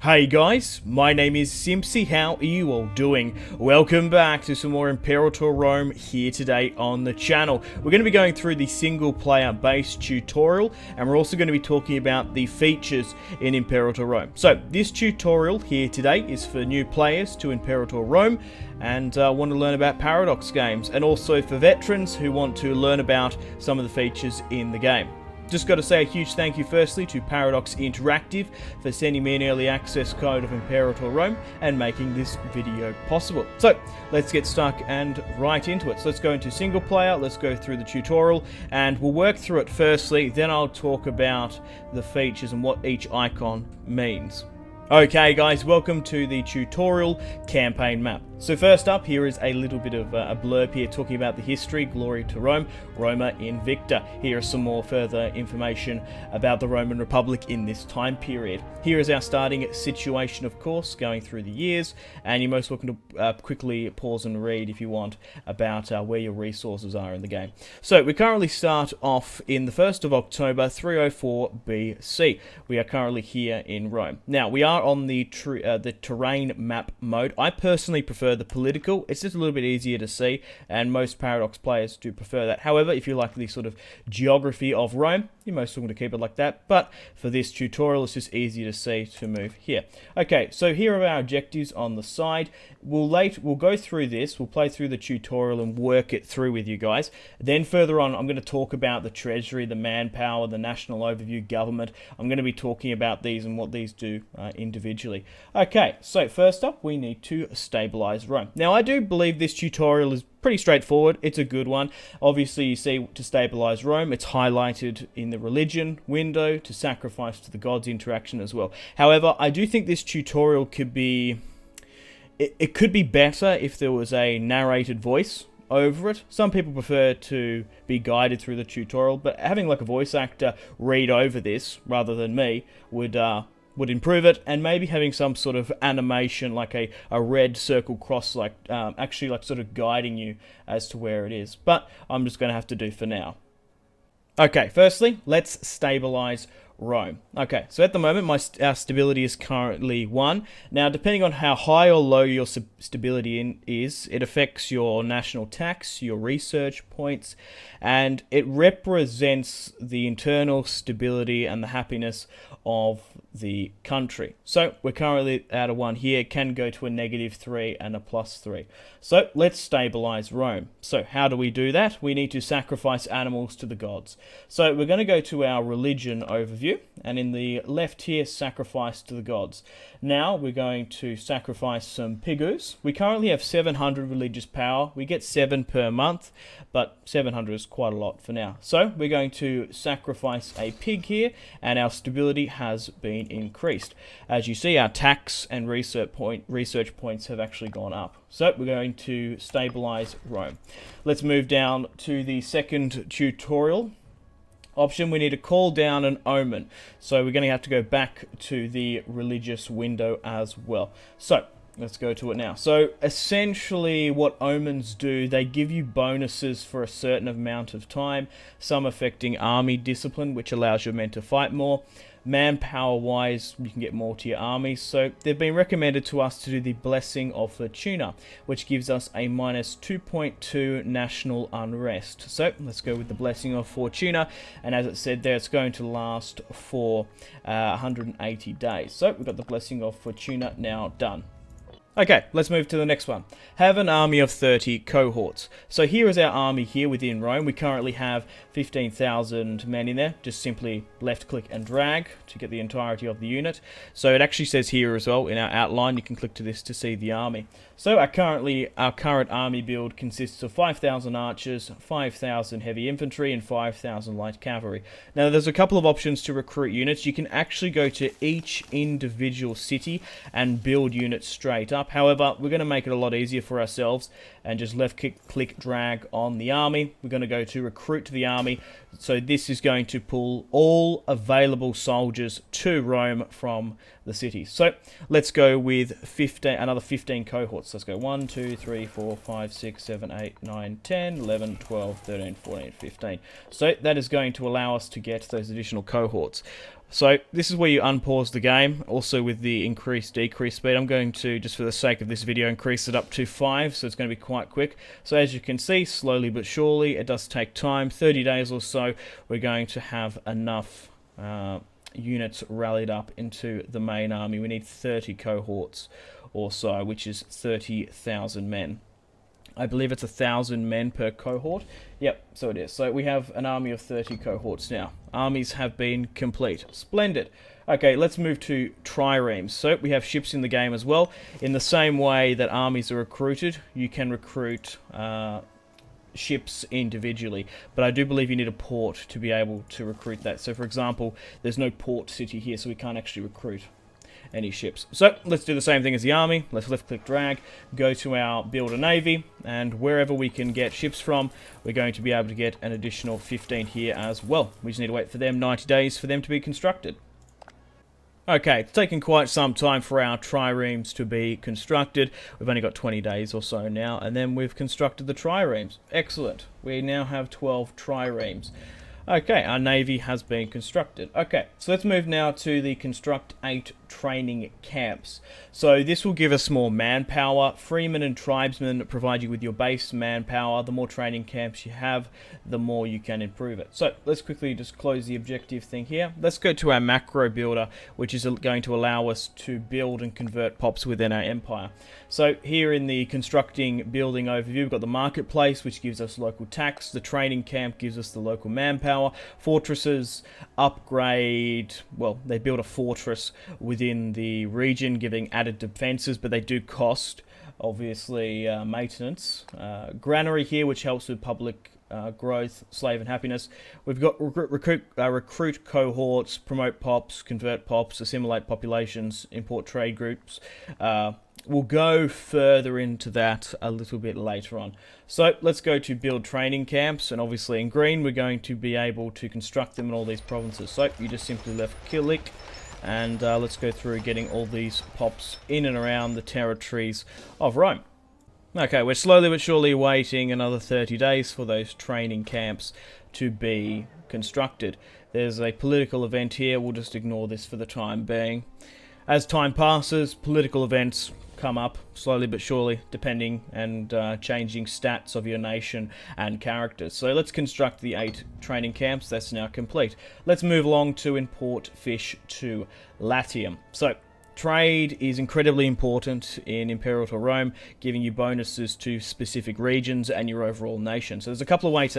Hey guys, my name is Simpzy. How are you all doing? Welcome back to some more Imperator Rome here today on the channel. We're going to be going through the single player base tutorial, and we're also going to be talking about the features in Imperator Rome. So this tutorial here today is for new players to Imperator Rome and want to learn about Paradox games, and also for veterans who want to learn about some of the features in the game. Just got to say a huge thank you firstly to Paradox Interactive for sending me an early access code of Imperator Rome and making this video possible. So let's get stuck and right into it. So let's go into single player, let's go through the tutorial, and we'll work through it firstly, then I'll talk about the features and what each icon means. Okay guys, welcome to the tutorial campaign map. So first up, here is a little bit of a blurb here talking about the history, glory to Rome, Roma Invicta. Here is some more further information about the Roman Republic in this time period. Here is our starting situation, of course, going through the years, and you're most welcome to quickly pause and read if you want about where your resources are in the game. So we currently start off in the 1st of October 304 BC. We are currently here in Rome. Now we are on the terrain map mode. I personally prefer the political. It's just a little bit easier to see, and most Paradox players do prefer that. However, if you like the sort of geography of Rome, you're most welcome to keep it like that, but for this tutorial it's just easier to see to move here. Okay, so here are our objectives on the side. We'll go through this, we'll play through the tutorial and work it through with you guys. Then further on I'm going to talk about the treasury, the manpower, the national overview, government. I'm going to be talking about these and what these do individually. Okay, so first up we need to stabilize Rome. Now I do believe this tutorial is pretty straightforward. It's a good one. Obviously you see to stabilize Rome, it's highlighted in the religion window, to sacrifice to the gods interaction as well. However, I do think this tutorial could be, it could be better if there was a narrated voice over it. Some people prefer to be guided through the tutorial, but having like a voice actor read over this rather than me would improve it, and maybe having some sort of animation like a red circle cross, like actually like sort of guiding you as to where it is. But I'm just going to have to do for now. Okay, firstly, let's stabilize Rome. Okay, so at the moment our stability is currently 1. Now, depending on how high or low your stability is, it affects your national tax, your research points, and it represents the internal stability and the happiness of the country. So we're currently at a 1 here, it can go to a -3 and a +3. So let's stabilize Rome. So how do we do that? We need to sacrifice animals to the gods. So we're going to go to our religion overview, and in the left here, sacrifice to the gods. Now we're going to sacrifice some pigus. We currently have 700 religious power. We get 7 per month, but 700 is quite a lot for now. So we're going to sacrifice a pig here, and our stability has been increased. As you see, our tax and research points have actually gone up. So we're going to stabilize Rome. Let's move down to the second tutorial option. We need to call down an omen. So we're going to have to go back to the religious window as well. So let's go to it now. So essentially what omens do, they give you bonuses for a certain amount of time, some affecting army discipline, which allows your men to fight more. Manpower wise, you can get more to your army. So they've been recommended to us to do the Blessing of Fortuna, which gives us a -2.2 national unrest. So let's go with the Blessing of Fortuna, and as it said there, it's going to last for 180 days. So we've got the Blessing of Fortuna now done. Okay, let's move to the next one. Have an army of 30 cohorts. So here is our army here within Rome. We currently have 15,000 men in there. Just simply left click and drag to get the entirety of the unit. So it actually says here as well in our outline, you can click to this to see the army. So our current army build consists of 5,000 archers, 5,000 heavy infantry, and 5,000 light cavalry. Now there's a couple of options to recruit units. You can actually go to each individual city and build units straight up. However, we're going to make it a lot easier for ourselves and just left click drag on the army. We're going to go to recruit to the army. So this is going to pull all available soldiers to Rome from the city. So let's go with another 15 cohorts. Let's go 1, 2, 3, 4, 5, 6, 7, 8, 9, 10, 11, 12, 13, 14, 15. So that is going to allow us to get those additional cohorts. So this is where you unpause the game. Also with the decrease speed, I'm going to, just for the sake of this video, increase it up to 5, so it's going to be quite quick. So as you can see, slowly but surely, it does take time, 30 days or so, we're going to have enough units rallied up into the main army. We need 30 cohorts or so, which is 30,000 men. I believe it's 1,000 men per cohort. Yep, so it is. So we have an army of 30 cohorts now. Armies have been complete. Splendid. Okay, let's move to triremes. So we have ships in the game as well. In the same way that armies are recruited, you can recruit ships individually, but I do believe you need a port to be able to recruit that. So for example, there's no port city here, so we can't actually recruit any ships. So let's do the same thing as the army. Let's left click drag, go to our build a navy, and wherever we can get ships from, we're going to be able to get an additional 15 here as well. We just need to wait for them 90 days for them to be constructed. Okay, it's taken quite some time for our triremes to be constructed. We've only got 20 days or so now, and then we've constructed the triremes. Excellent. We now have 12 triremes. Okay, our navy has been constructed. Okay, so let's move now to the construct 8 training camps. So this will give us more manpower. Freemen and tribesmen provide you with your base manpower. The more training camps you have, the more you can improve it. So let's quickly just close the objective thing here. Let's go to our macro builder, which is going to allow us to build and convert pops within our empire. So here in the constructing building overview, we've got the marketplace, which gives us local tax. The training camp gives us the local manpower. Fortresses upgrade, well, they build a fortress within the region, giving added defenses, but they do cost, obviously, maintenance. Granary here, which helps with public growth, slave and happiness. We've got recruit cohorts, promote pops, convert pops, assimilate populations, import trade groups. We'll go further into that a little bit later on. So let's go to build training camps, and obviously in green we're going to be able to construct them in all these provinces. So you just simply left click, and let's go through getting all these pops in and around the territories of Rome. Okay, we're slowly but surely waiting another 30 days for those training camps to be constructed. There's a political event here. We'll just ignore this for the time being. As time passes, political events come up slowly but surely, depending and changing stats of your nation and characters. So let's construct the 8 training camps. That's now complete. Let's move along to import fish to Latium. So trade is incredibly important in Imperator Rome, giving you bonuses to specific regions and your overall nation. So there's a couple of ways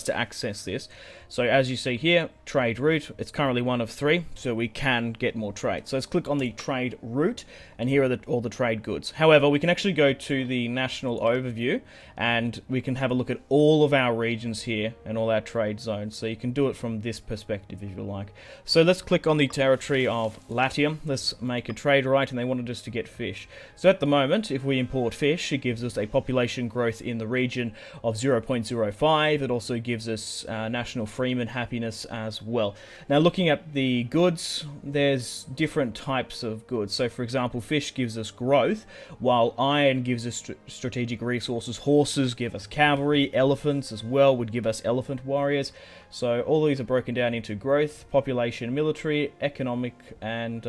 to access this. So as you see here, trade route, it's currently 1 of 3, so we can get more trade. So let's click on the trade route, and here are all the trade goods. However, we can actually go to the national overview, and we can have a look at all of our regions here and all our trade zones. So you can do it from this perspective if you like. So let's click on the territory of Latium. Let's make a trade right, and they wanted us to get fish. So at the moment, if we import fish, it gives us a population growth in the region of 0.05. It also gives us national freeman happiness as well. Now looking at the goods, there's different types of goods. So for example, fish gives us growth, while iron gives us strategic resources. Horses give us cavalry. Elephants as well would give us elephant warriors. So all these are broken down into growth, population, military, economic, and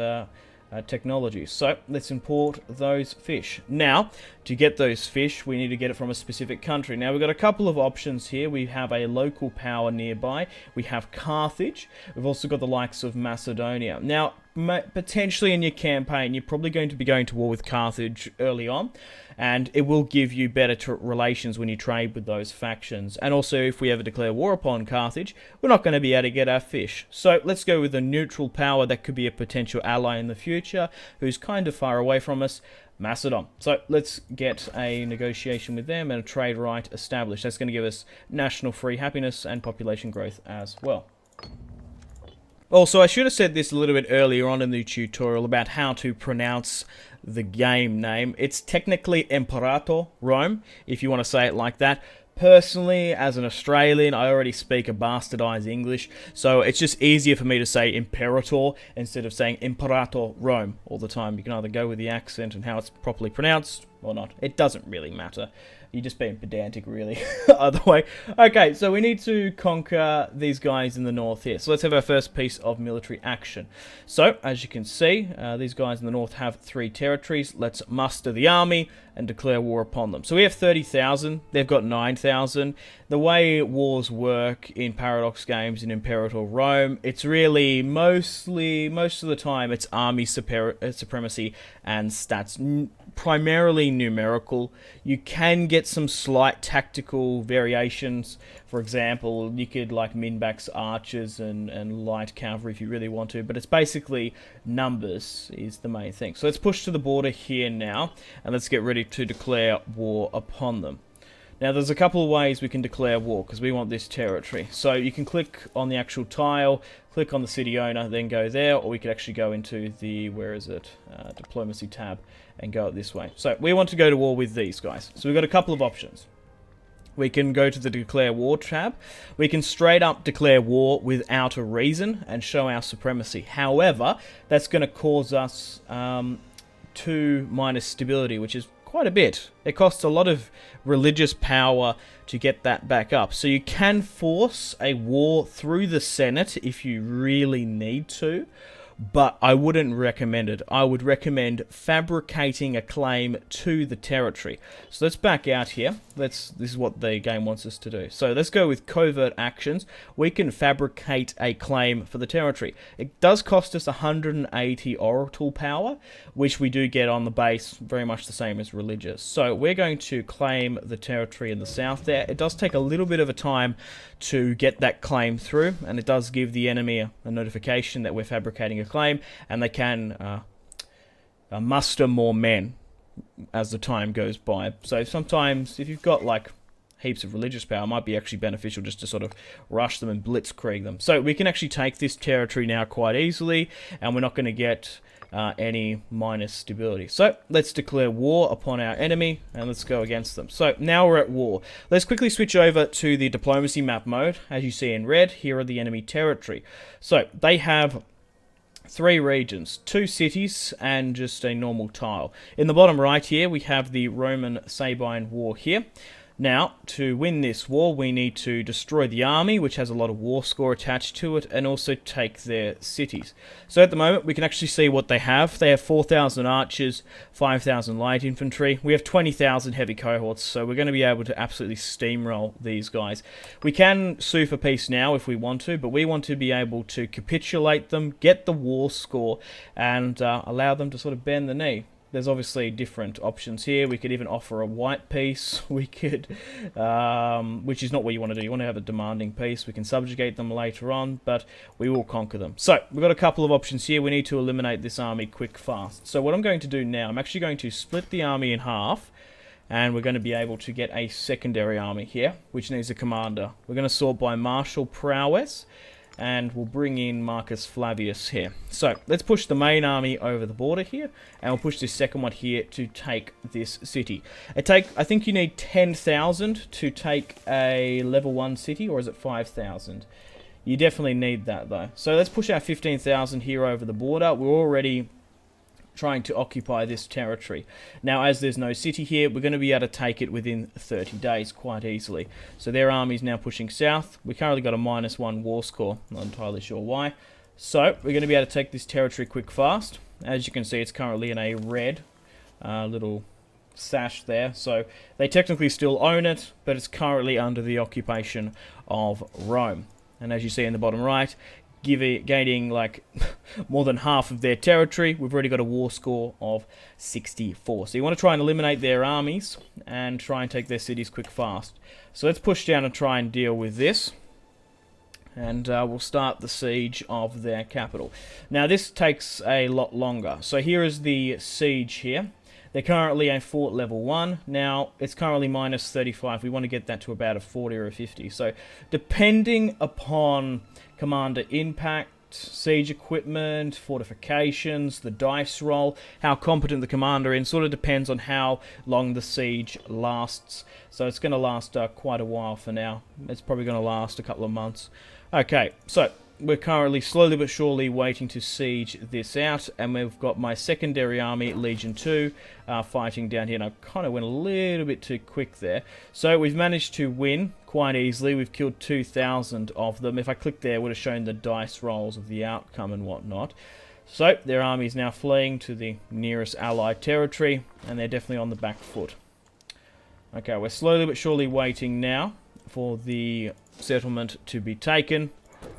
technology. So let's import those fish. Now, to get those fish, we need to get it from a specific country. Now, we've got a couple of options here. We have a local power nearby. We have Carthage. We've also got the likes of Macedonia. Now, potentially in your campaign, you're probably going to be going to war with Carthage early on, and it will give you better relations when you trade with those factions. And also, if we ever declare war upon Carthage, we're not going to be able to get our fish. So let's go with a neutral power that could be a potential ally in the future, who's kind of far away from us, Macedon. So let's get a negotiation with them and a trade right established. That's going to give us national free happiness and population growth as well. Also, I should have said this a little bit earlier on in the tutorial about how to pronounce the game name. It's technically Imperator Rome, if you want to say it like that. Personally, as an Australian, I already speak a bastardized English, so it's just easier for me to say Imperator instead of saying Imperator Rome all the time. You can either go with the accent and how it's properly pronounced, or not. It doesn't really matter. You're just being pedantic, really. Either way. Okay, so we need to conquer these guys in the north here. So let's have our first piece of military action. So, as you can see, these guys in the north have 3 territories. Let's muster the army and declare war upon them. So we have 30,000. They've got 9,000. The way wars work in Paradox games in Imperator Rome, it's really most of the time, it's army supremacy and stats. Primarily numerical. You can get some slight tactical variations. For example, you could like min-max archers and light cavalry if you really want to, but it's basically numbers is the main thing. So let's push to the border here now, and let's get ready to declare war upon them. Now there's a couple of ways we can declare war, because we want this territory. So you can click on the actual tile, click on the city owner, then go there, or we could actually go into the, diplomacy tab, and go this way. So we want to go to war with these guys. So we've got a couple of options. We can go to the Declare War tab. We can straight up declare war without a reason and show our supremacy. However, that's going to cause us 2 minus stability, which is quite a bit. It costs a lot of religious power to get that back up. So you can force a war through the Senate if you really need to, but I wouldn't recommend it. I would recommend fabricating a claim to the territory. So let's back out here. This is what the game wants us to do. So let's go with Covert Actions. We can fabricate a claim for the territory. It does cost us 180 oracle power, which we do get on the base, very much the same as religious. So we're going to claim the territory in the south there. It does take a little bit of a time to get that claim through, and it does give the enemy a notification that we're fabricating a claim, and they can muster more men as the time goes by. So sometimes if you've got like heaps of religious power, it might be actually beneficial just to sort of rush them and blitzkrieg them. So we can actually take this territory now quite easily, and we're not going to get any minus stability. So let's declare war upon our enemy, and let's go against them. So now we're at war. Let's quickly switch over to the diplomacy map mode. As you see in red, here are the enemy territory. So they have 3 regions, 2 cities, and just a normal tile. In the bottom right here, we have the Roman Sabien War here. Now, to win this war, we need to destroy the army, which has a lot of war score attached to it, and also take their cities. So at the moment, we can actually see what they have. They have 4,000 archers, 5,000 light infantry. We have 20,000 heavy cohorts, so we're going to be able to absolutely steamroll these guys. We can sue for peace now if we want to, but we want to be able to capitulate them, get the war score, and allow them to sort of bend the knee. There's obviously different options here. We could even offer a white peace. We could, which is not what you want to do. You want to have a demanding peace. We can subjugate them later on, but we will conquer them. So we've got a couple of options here. We need to eliminate this army quick, fast. So what I'm going to do now, I'm actually going to split the army in half, and we're going to be able to get a secondary army here, which needs a commander. We're going to sort by martial prowess, and we'll bring in Marcus Flavius here. So let's push the main army over the border here, and we'll push this second one here to take this city. I think you need 10,000 to take a level 1 city, or is it 5,000? You definitely need that though. So let's push our 15,000 here over the border. We're already trying to occupy this territory. Now, as there's no city here, we're going to be able to take it within 30 days quite easily. So their army's now pushing south. We currently got a -1 war score. Not entirely sure why. So we're going to be able to take this territory quick, fast. As you can see, it's currently in a red little sash there. So they technically still own it, but it's currently under the occupation of Rome. And as you see in the bottom right, gaining like more than half of their territory. We've already got a war score of 64. So you want to try and eliminate their armies and try and take their cities quick, fast. So let's push down and try and deal with this. And we'll start the siege of their capital. Now this takes a lot longer. So here is the siege here. They're currently a fort level 1. Now, it's currently -35. We want to get that to about a 40 or a 50. So, depending upon commander impact, siege equipment, fortifications, the dice roll, how competent the commander is, sort of depends on how long the siege lasts. So, it's going to last quite a while for now. It's probably going to last a couple of months. Okay, so we're currently slowly but surely waiting to siege this out, and we've got my secondary army, Legion 2, fighting down here, and I kind of went a little bit too quick there. So we've managed to win quite easily. We've killed 2,000 of them. If I clicked there, it would have shown the dice rolls of the outcome and whatnot. So their army is now fleeing to the nearest allied territory, and they're definitely on the back foot. Okay, we're slowly but surely waiting now for the settlement to be taken.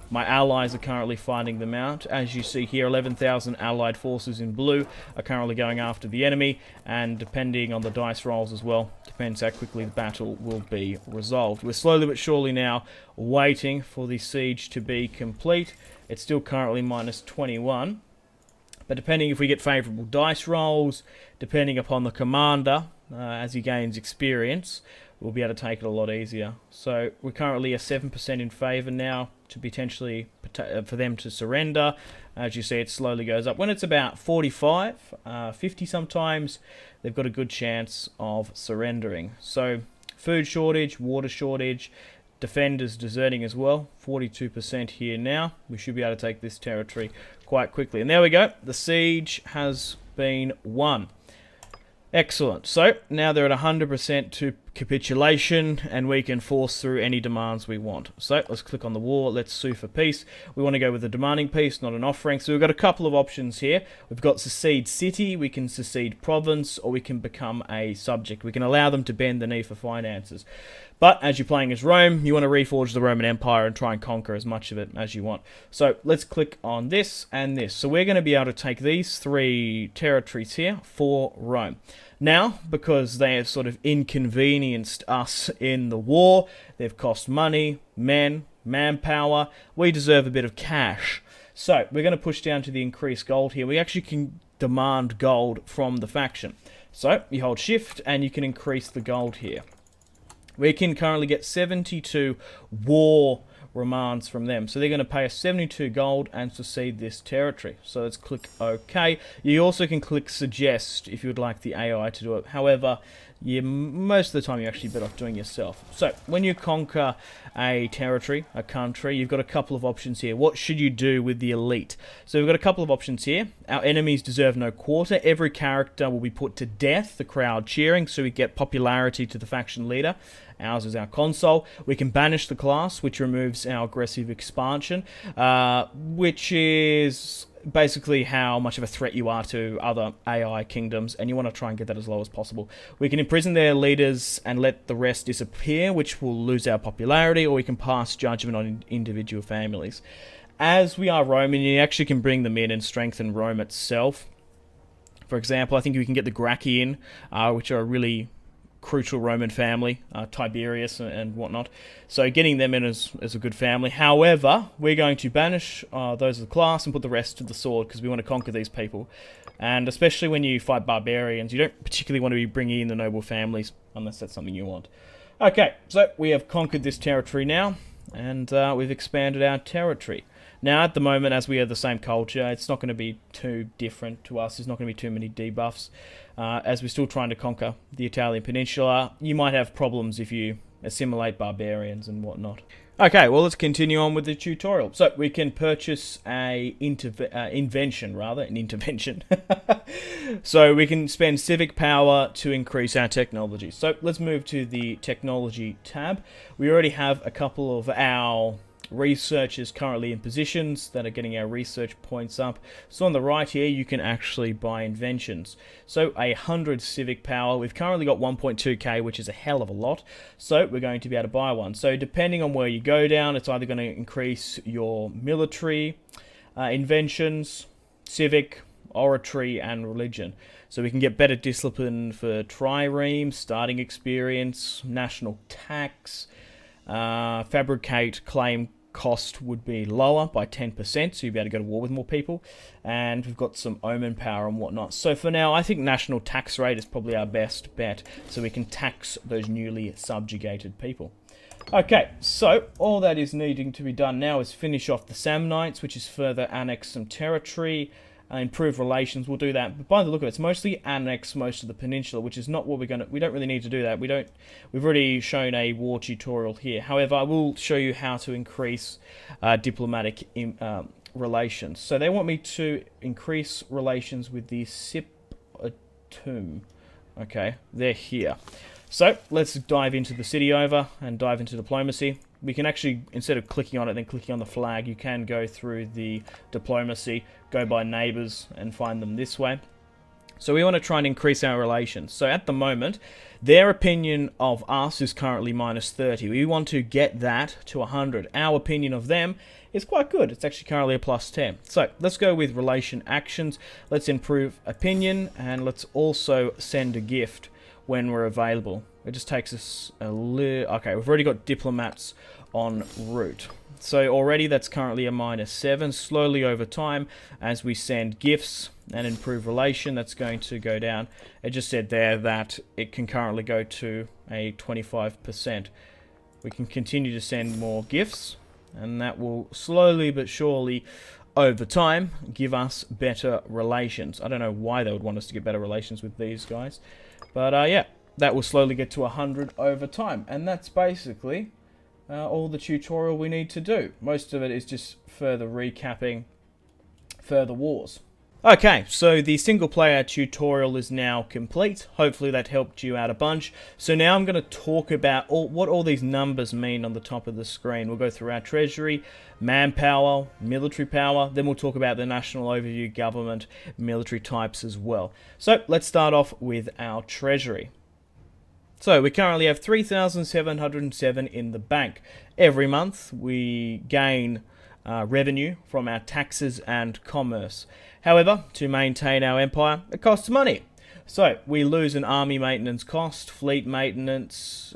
My allies are currently fighting them out. As you see here, 11,000 allied forces in blue are currently going after the enemy, and depending on the dice rolls as well, depends how quickly the battle will be resolved. We're slowly but surely now waiting for the siege to be complete. It's still currently minus 21, but depending if we get favourable dice rolls, depending upon the commander, as he gains experience, we'll be able to take it a lot easier. So we're currently a 7% in favour now to potentially for them to surrender. As you see, it slowly goes up. When it's about 45, 50 sometimes, they've got a good chance of surrendering. So food shortage, water shortage, defenders deserting as well. 42% here now. We should be able to take this territory quite quickly. And there we go. The siege has been won. Excellent. So now they're at 100% to capitulation, and we can force through any demands we want. So let's click on the war. Let's sue for peace. We want to go with a demanding peace, not an offering. So we've got a couple of options here. We've got secede city, we can secede province, or we can become a subject. We can allow them to bend the knee for finances. But as you're playing as Rome, you want to reforge the Roman Empire and try and conquer as much of it as you want. So let's click on this and this. So we're going to be able to take these 3 territories here for Rome. Now, because they have sort of inconvenienced us in the war, they've cost money, men, manpower, we deserve a bit of cash. So we're going to push down to the increased gold here. We actually can demand gold from the faction. So you hold shift and you can increase the gold here. We can currently get 72 war remands from them. So they're going to pay us 72 gold and secede this territory. So let's click OK. You also can click suggest if you would like the AI to do it. However, most of the time you're actually better off doing it yourself. So when you conquer a territory, a country, you've got a couple of options here. What should you do with the elite? So we've got a couple of options here. Our enemies deserve no quarter. Every character will be put to death, the crowd cheering, so we get popularity to the faction leader. Ours is our console. We can banish the class, which removes our aggressive expansion, which is basically how much of a threat you are to other AI kingdoms, and you want to try and get that as low as possible. We can imprison their leaders and let the rest disappear, which will lose our popularity, or we can pass judgment on individual families. As we are Roman, you actually can bring them in and strengthen Rome itself. For example, I think we can get the Gracchi in, which are a really crucial Roman family, Tiberius and whatnot. So getting them in is a good family. However, we're going to banish those of the class and put the rest to the sword because we want to conquer these people. And especially when you fight barbarians, you don't particularly want to be bringing in the noble families unless that's something you want. Okay, so we have conquered this territory now, and we've expanded our territory. Now, at the moment, as we have the same culture, it's not going to be too different to us. There's not going to be too many debuffs. As we're still trying to conquer the Italian peninsula, you might have problems if you assimilate barbarians and whatnot. Okay, well, let's continue on with the tutorial. So, we can purchase an intervention. So, we can spend civic power to increase our technology. So, let's move to the technology tab. We already have a couple of our researchers currently in positions that are getting our research points up. So on the right here, you can actually buy inventions. So 100 civic power. We've currently got 1.2k, which is a hell of a lot. So we're going to be able to buy one. So depending on where you go down, it's either going to increase your military, inventions, civic, oratory, and religion. So we can get better discipline for triremes, starting experience, national tax, fabricate claim cost would be lower by 10%, so you'll be able to go to war with more people, and we've got some omen power and whatnot. So for now, I think national tax rate is probably our best bet, so we can tax those newly subjugated people. Okay, so all that is needing to be done now is finish off the Samnites, which is further annex some territory, improve relations. We'll do that. But by the look of it, it's mostly annex most of the peninsula, which is not what we don't really need to do that. We've already shown a war tutorial here. However, I will show you how to increase diplomatic relations. So they want me to increase relations with the Siptum. Okay, they're here. So let's dive into the city over and dive into diplomacy. We can actually, instead of clicking on it, then clicking on the flag, you can go through the diplomacy, go by neighbors, and find them this way. So we want to try and increase our relations. So at the moment, their opinion of us is currently -30. We want to get that to 100. Our opinion of them is quite good. It's actually currently a +10. So let's go with relation actions. Let's improve opinion, and let's also send a gift when we're available. It just takes us a little... Okay, we've already got diplomats en route. So already that's currently a -7. Slowly over time, as we send gifts and improve relation, that's going to go down. It just said there that it can currently go to a 25%. We can continue to send more gifts, and that will slowly but surely over time give us better relations. I don't know why they would want us to get better relations with these guys, but yeah, that will slowly get to 100 over time, and that's basically all the tutorial we need to do. Most of it is just further recapping further wars. Okay, so the single player tutorial is now complete. Hopefully that helped you out a bunch. So now I'm going to talk about what all these numbers mean on the top of the screen. We'll go through our treasury, manpower, military power, then we'll talk about the national overview, government, military types as well. So let's start off with our treasury. So we currently have 3,707 in the bank. Every month we gain revenue from our taxes and commerce. However, to maintain our empire, it costs money. So we lose an army maintenance cost, fleet maintenance,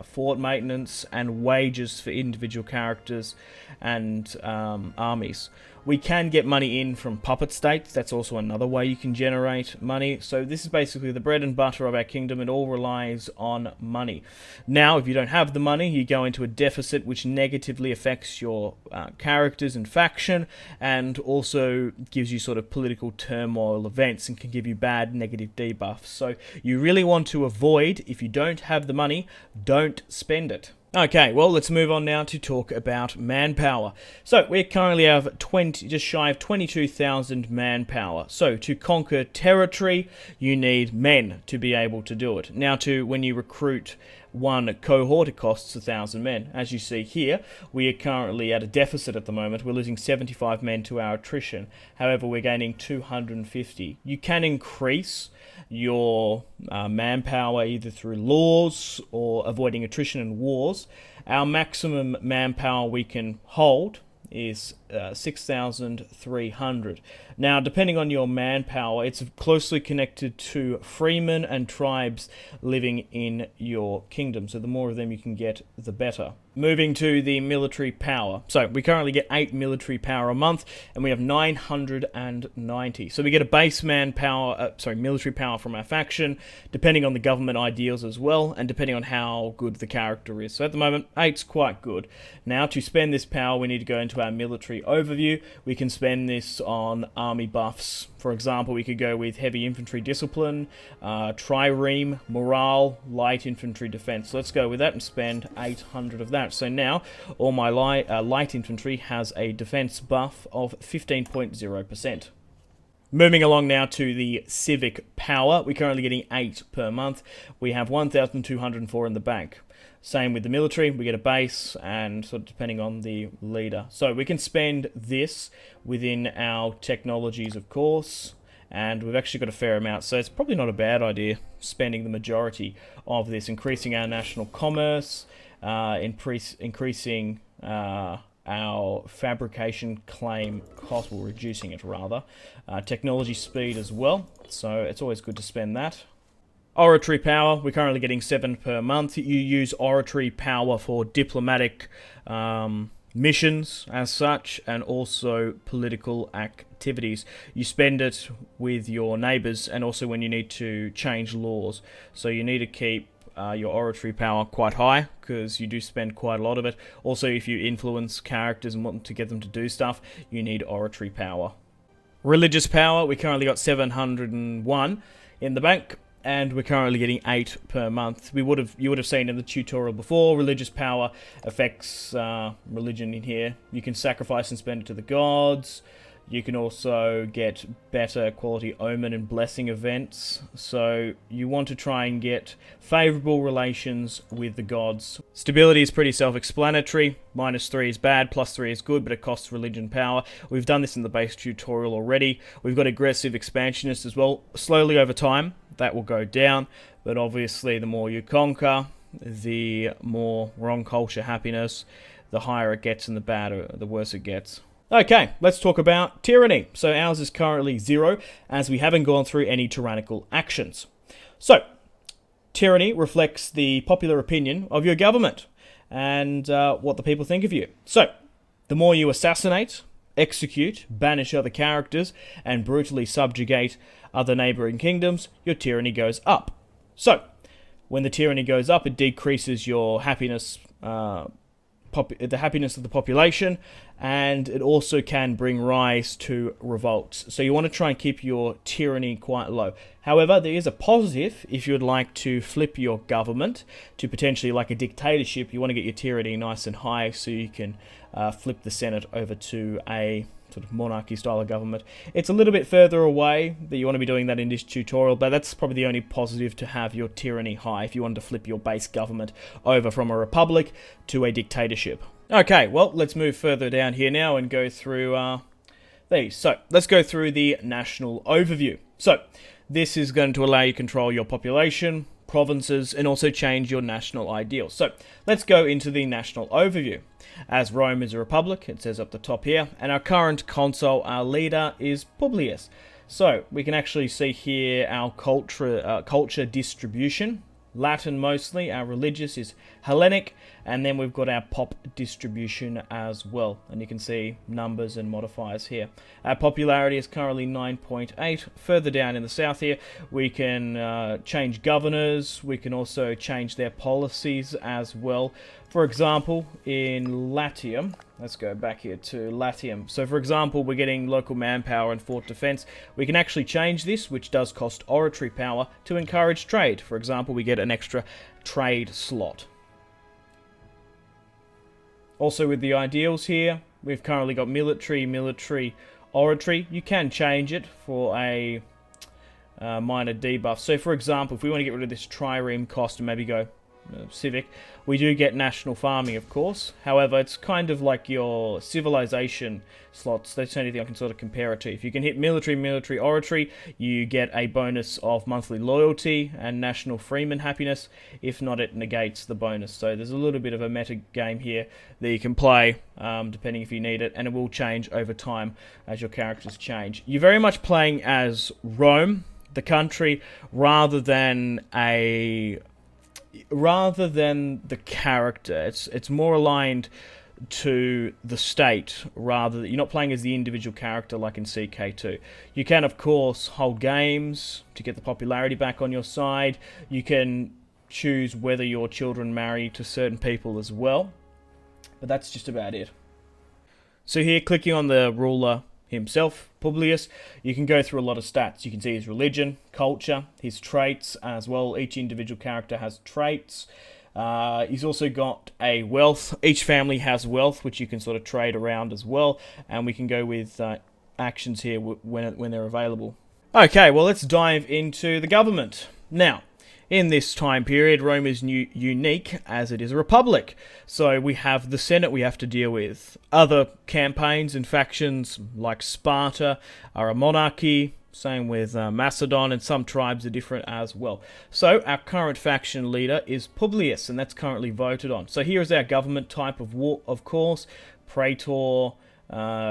fort maintenance, and wages for individual characters and armies. We can get money in from puppet states. That's also another way you can generate money. So this is basically the bread and butter of our kingdom. It all relies on money. Now, if you don't have the money, you go into a deficit, which negatively affects your characters and faction, and also gives you sort of political turmoil events and can give you bad negative debuffs. So you really want to avoid, if you don't have the money, don't spend it. Okay, well, let's move on now to talk about manpower. So we currently have just shy of 22,000 manpower. So to conquer territory, you need men to be able to do it. Now, when you recruit one cohort, it costs 1,000 men. As you see here, we are currently at a deficit at the moment. We're losing 75 men to our attrition. However, we're gaining 250. You can increase your manpower either through laws or avoiding attrition and wars. Our maximum manpower we can hold is 6,300. Now, depending on your manpower, it's closely connected to freemen and tribes living in your kingdom. So the more of them you can get, the better. Moving to the military power. So we currently get 8 military power a month, and we have 990. So we get a base military power from our faction, depending on the government ideals as well, and depending on how good the character is. So at the moment, 8's quite good. Now, to spend this power, we need to go into our military overview. We can spend this on army buffs. For example, we could go with heavy infantry discipline, trireme, morale, light infantry defense. So let's go with that and spend 800 of that. So now, all my light infantry has a defense buff of 15.0%. Moving along now to the civic power. We're currently getting 8 per month. We have 1,204 in the bank. Same with the military, we get a base, and sort of depending on the leader. So we can spend this within our technologies, of course, and we've actually got a fair amount, so it's probably not a bad idea spending the majority of this, increasing our national commerce, increasing our fabrication claim cost, or reducing it rather, technology speed as well, so it's always good to spend that. Oratory power, we're currently getting 7 per month. You use oratory power for diplomatic missions as such, and also political activities. You spend it with your neighbours and also when you need to change laws. So you need to keep your oratory power quite high, because you do spend quite a lot of it. Also, if you influence characters and want to get them to do stuff, you need oratory power. Religious power, we currently got 701 in the bank, and we're currently getting 8 per month. You would have seen in the tutorial before, religious power affects religion in here. You can sacrifice and spend it to the gods. You can also get better quality omen and blessing events. So you want to try and get favourable relations with the gods. Stability is pretty self-explanatory. -3 is bad, +3 is good, but it costs religion power. We've done this in the base tutorial already. We've got aggressive expansionists as well. Slowly over time, that will go down. But obviously, the more you conquer, the more wrong culture happiness, the higher it gets and the worse it gets. Okay, let's talk about tyranny. So ours is currently 0, as we haven't gone through any tyrannical actions. So, tyranny reflects the popular opinion of your government and what the people think of you. So, the more you assassinate, execute, banish other characters, and brutally subjugate other neighbouring kingdoms, your tyranny goes up. So, when the tyranny goes up, it decreases your happiness, the happiness of the population, and it also can bring rise to revolts. So you want to try and keep your tyranny quite low. However, there is a positive if you would like to flip your government to potentially like a dictatorship. You want to get your tyranny nice and high so you can flip the Senate over to a sort of monarchy style of government. It's a little bit further away that you want to be doing that in this tutorial, but that's probably the only positive to have your tyranny high if you want to flip your base government over from a republic to a dictatorship. Okay, well, let's move further down here now and go through these. So, let's go through the national overview. So, this is going to allow you to control your population, provinces, and also change your national ideals. So, let's go into the national overview. As Rome is a republic, it says up the top here, and our current consul, our leader, is Publius. So, we can actually see here our culture distribution. Latin mostly, our religious is Hellenic, and then we've got our pop distribution as well, and you can see numbers and modifiers here. Our popularity is currently 9.8. Further down in the south here, we can change governors, we can also change their policies as well. For example, in Latium, let's go back here to Latium. So for example, we're getting local manpower and fort defense. We can actually change this, which does cost oratory power, to encourage trade. For example, we get an extra trade slot. Also with the ideals here, we've currently got military, oratory. You can change it for a minor debuff. So for example, if we want to get rid of this trireme cost and maybe go Civic, we do get national farming, of course. However, it's kind of like your civilization slots. That's the only thing I can sort of compare it to. If you can hit military, oratory, you get a bonus of monthly loyalty and national freeman happiness. If not, it negates the bonus. So there's a little bit of a meta game here that you can play, depending if you need it, and it will change over time as your characters change. You're very much playing as Rome, the country, rather than the character. It's more aligned to the state, rather you're not playing as the individual character like in CK2. You can of course hold games to get the popularity back on your side. You can choose whether your children marry to certain people as well, but that's just about it. So here, clicking on the ruler himself, Publius, you can go through a lot of stats. You can see his religion, culture, his traits as well. Each individual character has traits. He's also got a wealth. Each family has wealth, which you can sort of trade around as well. And we can go with actions here when they're available. Okay, well, let's dive into the government. Now, in this time period, Rome is unique as it is a republic. So we have the Senate we have to deal with. Other campaigns and factions like Sparta are a monarchy. Same with Macedon, and some tribes are different as well. So our current faction leader is Publius, and that's currently voted on. So here is our government type of war, of course. Praetor,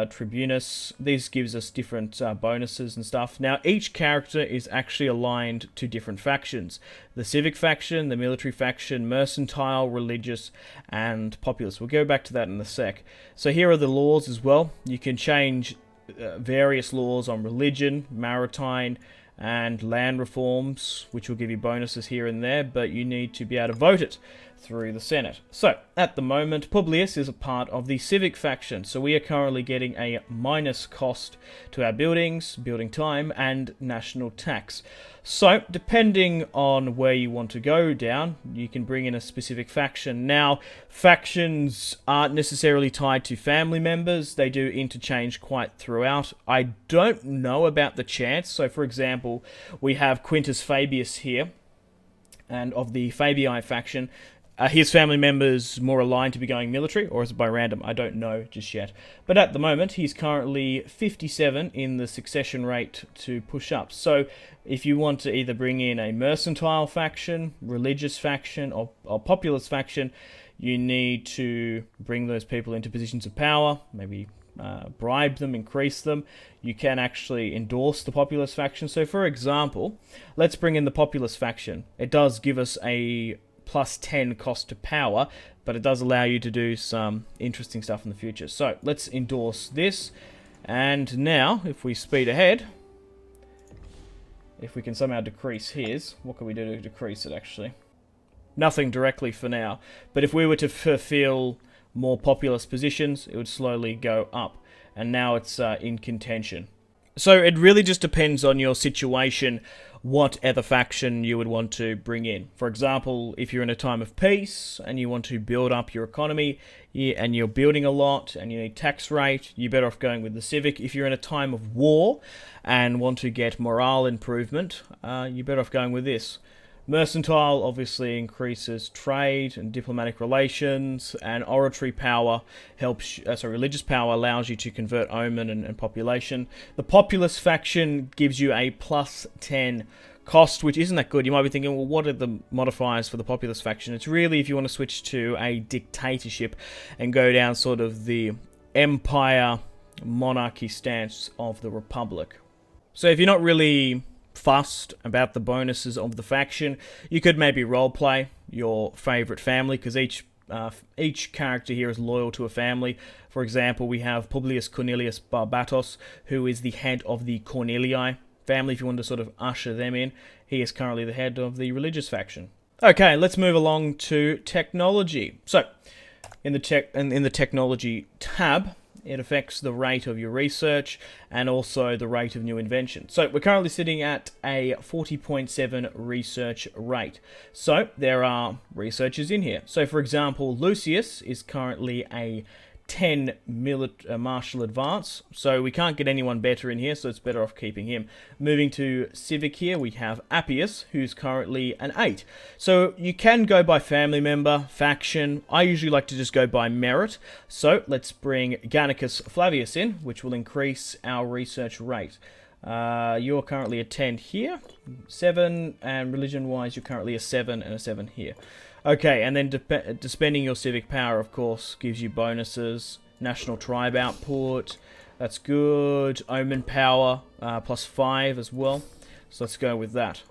Tribunus. These gives us different bonuses and stuff. Now each character is actually aligned to different factions: the Civic faction, the military faction, mercantile, religious, and populist. We'll go back to that in a sec. So here are the laws as well. You can change various laws on religion, maritime, and land reforms, which will give you bonuses here and there, but you need to be able to vote it through the Senate. So, at the moment, Publius is a part of the Civic faction, so we are currently getting a minus cost to our buildings, building time, and national tax. So, depending on where you want to go down, you can bring in a specific faction. Now, factions aren't necessarily tied to family members. They do interchange quite throughout. I don't know about the chance. So, for example, we have Quintus Fabius here, and of the Fabii faction. His family members more aligned to be going military, or is it by random? I don't know just yet. But at the moment, he's currently 57 in the succession rate to push up. So if you want to either bring in a mercantile faction, religious faction, or populist faction, you need to bring those people into positions of power, maybe bribe them, increase them. You can actually endorse the populist faction. So for example, let's bring in the populist faction. It does give us a plus 10 cost to power, but it does allow you to do some interesting stuff in the future. So let's endorse this, and now if we speed ahead, if we can somehow decrease his, what can we do to decrease it actually? Nothing directly for now, but if we were to fulfill more populist positions, it would slowly go up, and now it's in contention. So it really just depends on your situation, what other faction you would want to bring in. For example, if you're in a time of peace and you want to build up your economy and you're building a lot and you need tax rate, you're better off going with the Civic. If you're in a time of war and want to get morale improvement, you're better off going with this. Mercantile obviously increases trade and diplomatic relations, and oratory power helps. Religious power allows you to convert omen and population. The populist faction gives you a plus 10 cost, which isn't that good. You might be thinking, well, what are the modifiers for the populist faction? It's really if you want to switch to a dictatorship and go down sort of the empire monarchy stance of the republic. So if you're not really fussed about the bonuses of the faction, you could maybe roleplay your favorite family, because each character here is loyal to a family. For example, we have Publius Cornelius Barbatos, who is the head of the Cornelii family. If you want to sort of usher them in, he is currently the head of the religious faction. Okay, let's move along to technology. So, in the technology tab, it affects the rate of your research and also the rate of new inventions. So we're currently sitting at a 40.7 research rate. So there are researchers in here. So for example, Lucius is currently a 10 martial advance, so we can't get anyone better in here, so it's better off keeping him. Moving to Civic here, we have Appius, who's currently an 8. So you can go by family member, faction. I usually like to just go by merit. So let's bring Gannicus Flavius in, which will increase our research rate. You're currently a 10 here, 7, and religion-wise, you're currently a 7 and a 7 here. Okay, and then spending your civic power, of course, gives you bonuses. National tribe output, that's good. Omen power, plus 5 as well. So let's go with that.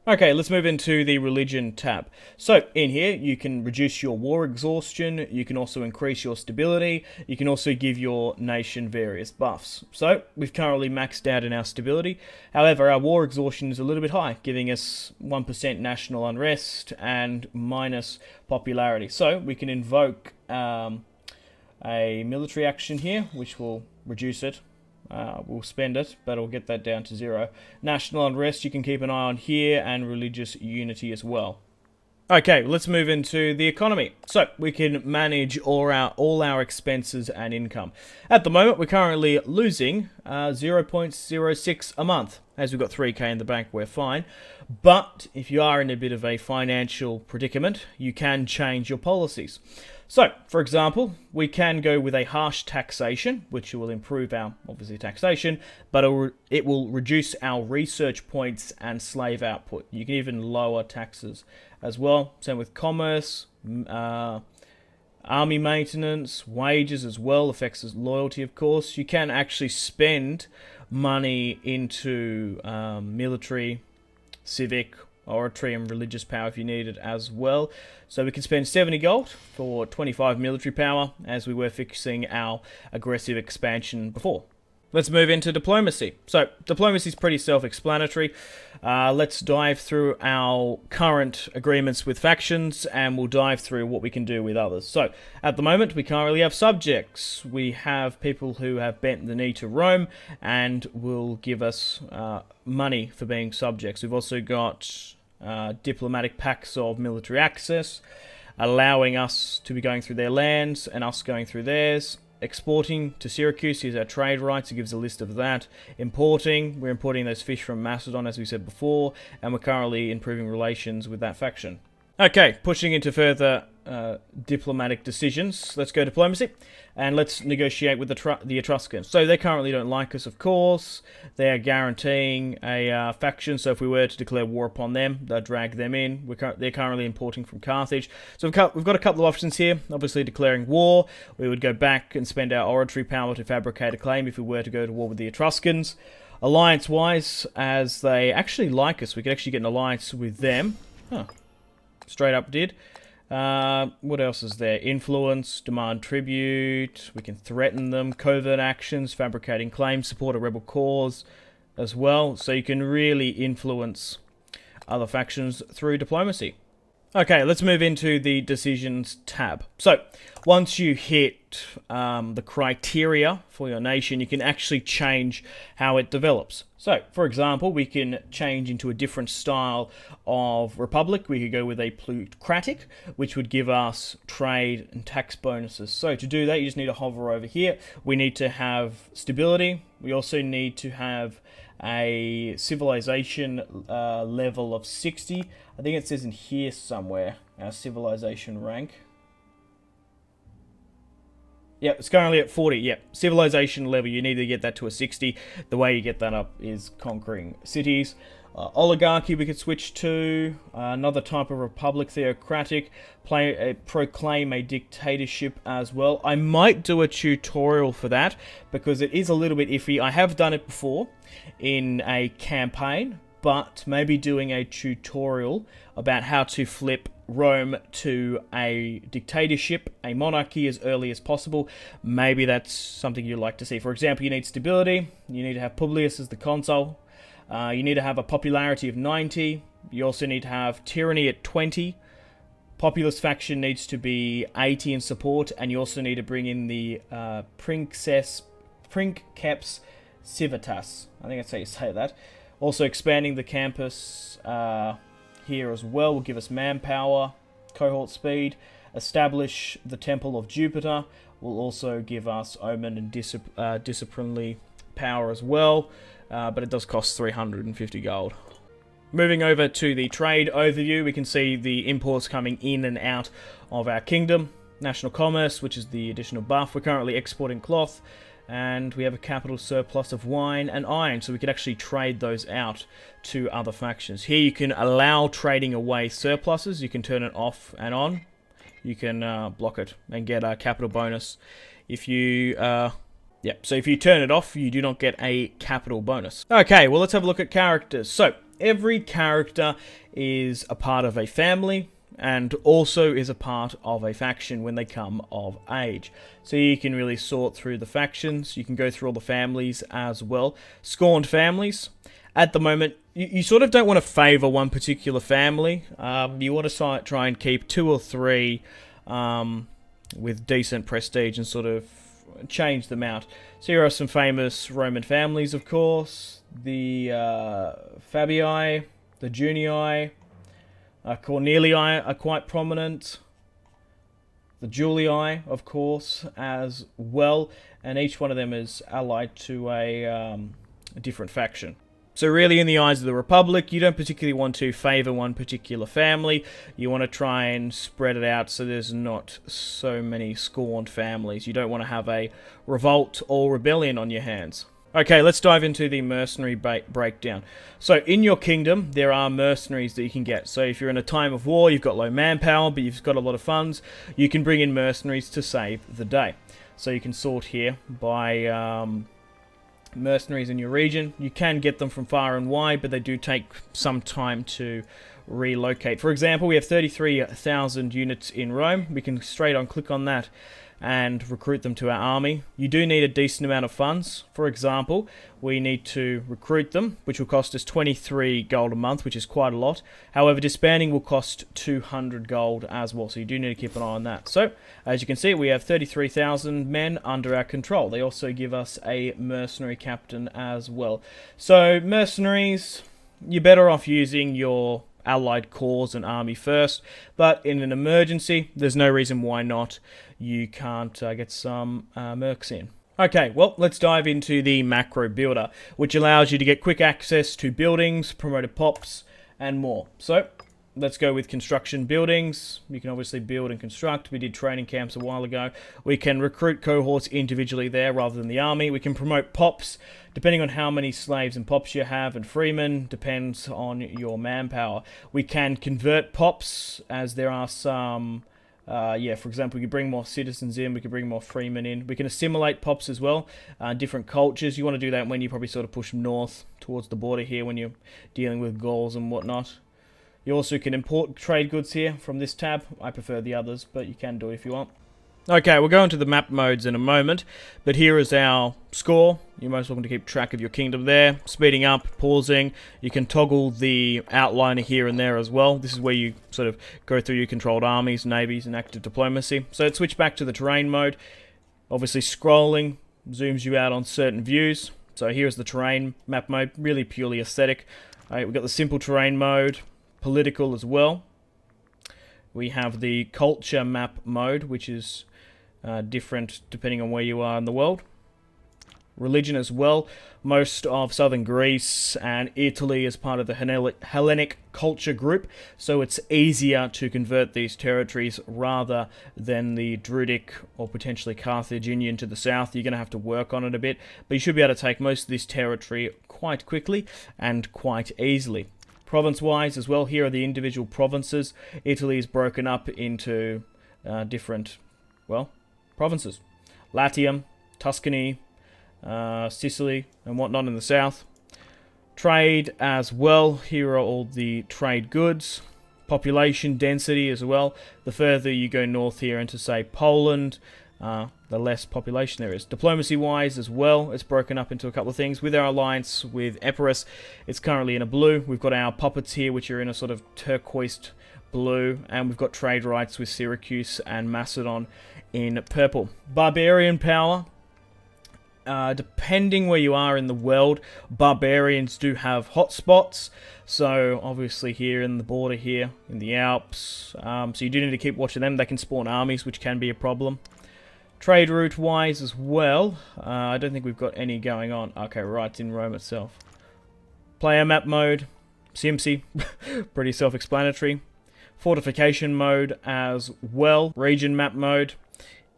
Okay, let's move into the religion tab. So in here, you can reduce your war exhaustion. You can also increase your stability. You can also give your nation various buffs. So we've currently maxed out in our stability. However, our war exhaustion is a little bit high, giving us 1% national unrest and minus popularity. So we can invoke a military action here, which will reduce it. We'll spend it, but we'll get that down to 0. National unrest you can keep an eye on here, and religious unity as well. Okay, let's move into the economy. So we can manage all our expenses and income. At the moment, we're currently losing 0.06 a month. As we've got 3k in the bank, we're fine. But if you are in a bit of a financial predicament, you can change your policies. So, for example, we can go with a harsh taxation, which will improve our, obviously, taxation, but it will reduce our research points and slave output. You can even lower taxes as well. Same with commerce, army maintenance, wages as well, affects loyalty, of course. You can actually spend money into military, civic, oratory and religious power if you need it as well. So we can spend 70 gold for 25 military power, as we were fixing our aggressive expansion before. Let's move into diplomacy. So, diplomacy is pretty self-explanatory. Let's dive through our current agreements with factions, and we'll dive through what we can do with others. So, at the moment, we currently have subjects. We have people who have bent the knee to Rome, and will give us money for being subjects. We've also got diplomatic pacts of military access, allowing us to be going through their lands, and us going through theirs. Exporting to Syracuse is our trade rights. It gives a list of that. Importing, we're importing those fish from Macedon, as we said before, and we're currently improving relations with that faction. Okay, pushing into further diplomatic decisions. Let's go diplomacy, and let's negotiate with the Etruscans. So they currently don't like us, of course. They are guaranteeing a faction, so if we were to declare war upon them, they'll drag them in. They're currently importing from Carthage. So we've got a couple of options here. Obviously, declaring war. We would go back and spend our oratory power to fabricate a claim if we were to go to war with the Etruscans. Alliance-wise, as they actually like us, we could actually get an alliance with them. Huh. Straight up did. What else is there? Influence, demand tribute, we can threaten them, covert actions, fabricating claims, support a rebel cause as well. So you can really influence other factions through diplomacy. Okay, let's move into the decisions tab. So, once you hit the criteria for your nation, you can actually change how it develops. So, for example, we can change into a different style of republic. We could go with a plutocratic, which would give us trade and tax bonuses. So, to do that, you just need to hover over here. We need to have stability. We also need to have a civilization level of 60. I think it says in here somewhere, our civilization rank. Yep, it's currently at 40. Yep, civilization level, you need to get that to a 60. The way you get that up is conquering cities. Oligarchy we could switch to. Another type of republic, theocratic. Proclaim a dictatorship as well. I might do a tutorial for that because it is a little bit iffy. I have done it before in a campaign, but maybe doing a tutorial about how to flip Rome to a dictatorship, a monarchy as early as possible. Maybe that's something you'd like to see. For example, you need stability. You need to have Publius as the consul. You need to have a popularity of 90. You also need to have tyranny at 20. Populist Faction needs to be 80 in support, and you also need to bring in the Princeps Civitas. I think that's how you say that. Also expanding the campus here as well will give us manpower, cohort speed. Establish the Temple of Jupiter will also give us omen and disciplinary power as well. But it does cost 350 gold. Moving over to the trade overview, we can see the imports coming in and out of our kingdom. National commerce, which is the additional buff. We're currently exporting cloth, and we have a capital surplus of wine and iron, so we can actually trade those out to other factions. Here you can allow trading away surpluses. You can turn it off and on. You can block it and get a capital bonus. If you... Yep, so if you turn it off, you do not get a capital bonus. Okay, well, let's have a look at characters. So, every character is a part of a family, and also is a part of a faction when they come of age. So you can really sort through the factions. You can go through all the families as well. Scorned families. At the moment, you sort of don't want to favour one particular family. You want to try and keep 2 or 3 with decent prestige and sort of change them out. So here are some famous Roman families, of course. The Fabii, the Junii, Cornelii are quite prominent. The Julii, of course, as well. And each one of them is allied to a different faction. So really, in the eyes of the Republic, you don't particularly want to favour one particular family. You want to try and spread it out so there's not so many scorned families. You don't want to have a revolt or rebellion on your hands. Okay, let's dive into the mercenary breakdown. So in your kingdom, there are mercenaries that you can get. So if you're in a time of war, you've got low manpower, but you've got a lot of funds, you can bring in mercenaries to save the day. So you can sort here by... mercenaries in your region. You can get them from far and wide, but they do take some time to relocate. For example, we have 33,000 units in Rome. We can straight on click on that and recruit them to our army. You do need a decent amount of funds. For example, we need to recruit them, which will cost us 23 gold a month, which is quite a lot. However, disbanding will cost 200 gold as well, so you do need to keep an eye on that. So, as you can see, we have 33,000 men under our control. They also give us a mercenary captain as well. So, mercenaries, you're better off using your allied corps and army first, but in an emergency, there's no reason why not. You can't get some mercs in. Okay, well, let's dive into the macro builder, which allows you to get quick access to buildings, promoted pops, and more. So, let's go with construction buildings. You can obviously build and construct. We did training camps a while ago. We can recruit cohorts individually there rather than the army. We can promote pops, depending on how many slaves and pops you have, and freemen, depends on your manpower. We can convert pops, as there are some... for example, we could bring more citizens in, we could bring more freemen in. We can assimilate pops as well, different cultures. You want to do that when you probably sort of push north towards the border here when you're dealing with Gauls and whatnot. You also can import trade goods here from this tab. I prefer the others, but you can do it if you want. Okay, we'll go into the map modes in a moment, but here is our score. You're most welcome to keep track of your kingdom there. Speeding up, pausing. You can toggle the outliner here and there as well. This is where you sort of go through your controlled armies, navies, and active diplomacy. So let's switch back to the terrain mode. Obviously scrolling zooms you out on certain views. So here's the terrain map mode, really purely aesthetic. Alright, we've got the simple terrain mode, political as well. We have the culture map mode, which is different depending on where you are in the world. Religion as well. Most of southern Greece and Italy is part of the Hellenic culture group, so it's easier to convert these territories rather than the Druidic or potentially Carthaginian to the south. You're going to have to work on it a bit, but you should be able to take most of this territory quite quickly and quite easily. Province-wise as well, here are the individual provinces. Italy is broken up into different, well, provinces. Latium, Tuscany, Sicily, and whatnot in the south. Trade as well. Here are all the trade goods. Population density as well. The further you go north here into, say, Poland, the less population there is. Diplomacy-wise as well, it's broken up into a couple of things. With our alliance with Epirus, it's currently in a blue. We've got our puppets here, which are in a sort of turquoise blue, and we've got trade rights with Syracuse and Macedon in purple. Barbarian power. Depending where you are in the world, barbarians do have hotspots. So obviously here in the border here, in the Alps, so you do need to keep watching them. They can spawn armies, which can be a problem. Trade route wise as well, I don't think we've got any going on. Okay, right, in Rome itself. Player map mode, Simpzy, pretty self-explanatory. Fortification mode as well. Region map mode,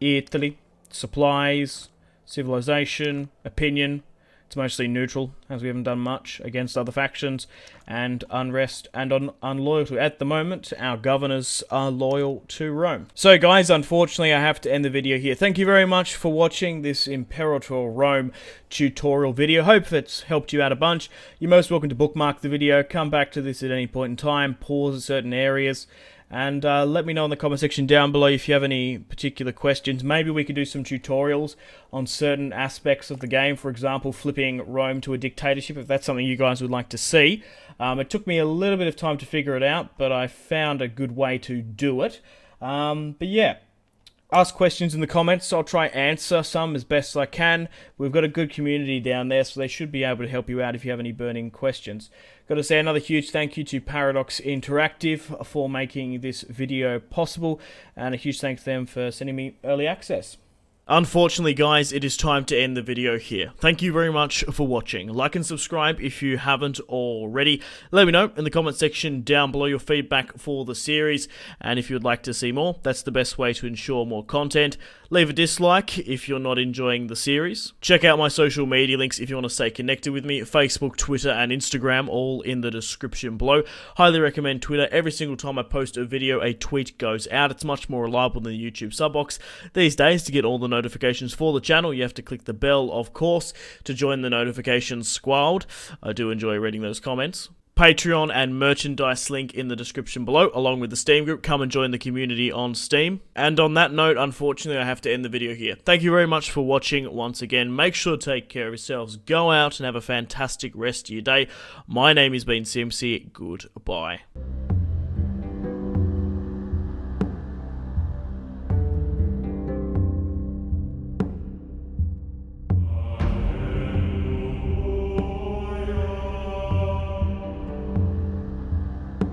Italy. Supplies, civilization, opinion. It's mostly neutral, as we haven't done much against other factions, and unrest and unloyalty. At the moment, our governors are loyal to Rome. So guys, unfortunately, I have to end the video here. Thank you very much for watching this Imperator Rome tutorial video. Hope it's helped you out a bunch. You're most welcome to bookmark the video, come back to this at any point in time, pause at certain areas, and let me know in the comment section down below if you have any particular questions. Maybe we could do some tutorials on certain aspects of the game. For example, flipping Rome to a dictatorship, if that's something you guys would like to see. It took me a little bit of time to figure it out, but I found a good way to do it. But yeah, ask questions in the comments. I'll try answer some as best I can. We've got a good community down there, so they should be able to help you out if you have any burning questions. Got to say another huge thank you to Paradox Interactive for making this video possible, and a huge thanks to them for sending me early access. Unfortunately, guys, it is time to end the video here. Thank you very much for watching. Like and subscribe if you haven't already. Let me know in the comment section down below your feedback for the series, and if you'd like to see more, that's the best way to ensure more content. Leave a dislike if you're not enjoying the series. Check out my social media links if you want to stay connected with me. Facebook, Twitter, and Instagram, all in the description below. Highly recommend Twitter. Every single time I post a video, a tweet goes out. It's much more reliable than the YouTube sub box. These days, to get all the notifications for the channel, you have to click the bell, of course, to join the notifications squad. I do enjoy reading those comments. Patreon and merchandise link in the description below, along with the Steam group. Come and join the community on Steam. And on that note, unfortunately, I have to end the video here. Thank you very much for watching once again. Make sure to take care of yourselves. Go out and have a fantastic rest of your day. My name has been Simpzy. Goodbye.